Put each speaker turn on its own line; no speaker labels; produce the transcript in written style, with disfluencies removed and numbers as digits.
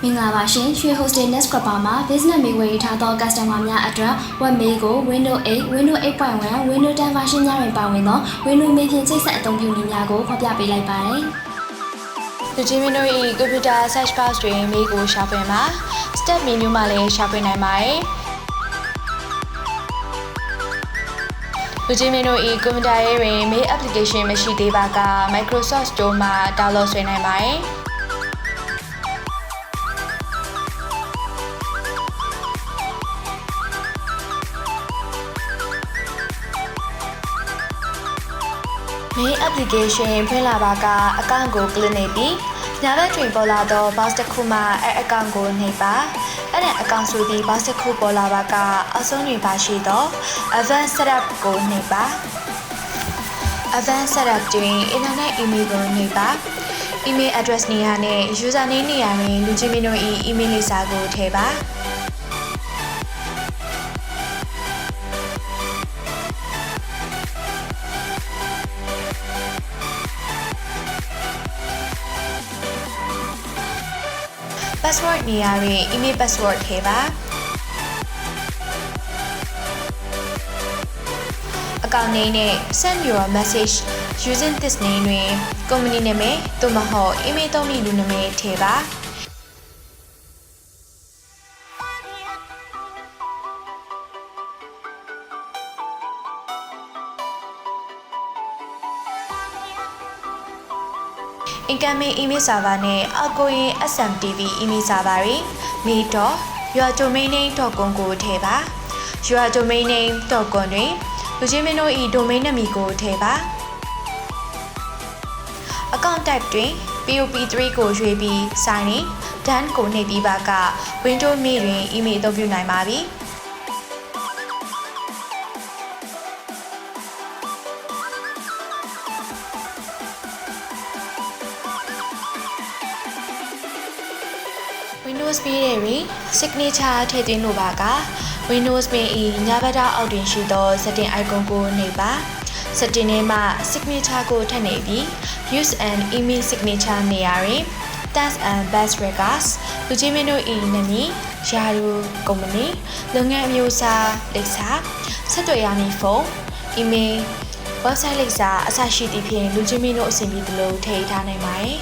မင်္ဂလာပါရှင်ရွှေ hosted NetScriper မှာ business မိဝေထားသော customer များအတွက် web mail ကို Windows 8, Windows 8.1, Windows 10 version များတွင်ပါဝင်သော Windows mail ဖြင့်ချိတ်ဆက်အသုံးပြုနည်းများကိုဖော်ပြပေးလိုက်ပါတယ်။လူချင်းမင်းတို့၏ computer search box တွင် mail ကိုရှာဖွေမှာ step menu မှာလည်းရှာဖွေနိုင်ပါတယ်။လူချင်းမင်းတို့၏ computer ရဲ့တွင် mail application မရှိသေးပါက Microsoft Store မှာ download ဆွဲနိုင်ပါတယ်။ mail application ဖွင့်လာပါကအကောင့်ကို click နေပြီးညာဘက်တွင်ပေါ်လာသော box တစ်ခုမှာအကောင့်ကိုနှိပ်ပါအဲ့ဒါအကောင့်ဆိုပြီး box တစ်ခုပေါ်လာပါကအောက်ဆုံးတွင်ပါရှိသော advanced setup ကိုနှိပ်ပါ advanced setup တွင် internet email ကိုနှိပ်ပါ email address နေရာနဲ့ username နေရာတွင်လူချင်းမင်းတို့၏ email လိပ်စာကိုထည့်ပါpassword နေရာတွင် email password ထည့်ပါအကောင့် name နဲ့ send your message using this name တွင် company နာမည်သို့မဟုတ် email သုံးမည့်လူနာမည်ထည့်ပါincoming email server နဲ့ outgoing SMTP email server တွေ mail.your domain name.com ကိုထည့်ပါ your domain name.com တွင်လူချင်းမင်းတို့၏ domain နာမည်ကိုထည့်ပါ account type တွင် POP3 ကိုရွေးပြီး sign in done ကိုနှိပ်ပြီးပါက Windows Mail တွင် email အသုံးပြုနိုင်ပါပြီWindows Mail တွင် signature ထည့်သွင်းလိုပါက Windows Mail ၏ညာဘက်ထောက်အောက်တွင်ရှိသော setting icon ကိုနှိပ်ပါ setting ထဲမှ signature ကိုထည့်နှိပ်ပြီး use an email signature နေရာတွင် thanks and best regards လူချင်းမင်းတို့၏နာမည်ယာရုကုမ္ပဏီလုပ်ငန်းအမျိုးအစားလိပ်စာဆက်သွယ်ရမည့်ဖုန်း email website လိပ်စာအစရှိသည့်ဖြင့်လူချင်းမင်းတို့အဆင်ပြေသလိုထည့်ထားနိုင်ပါတယ်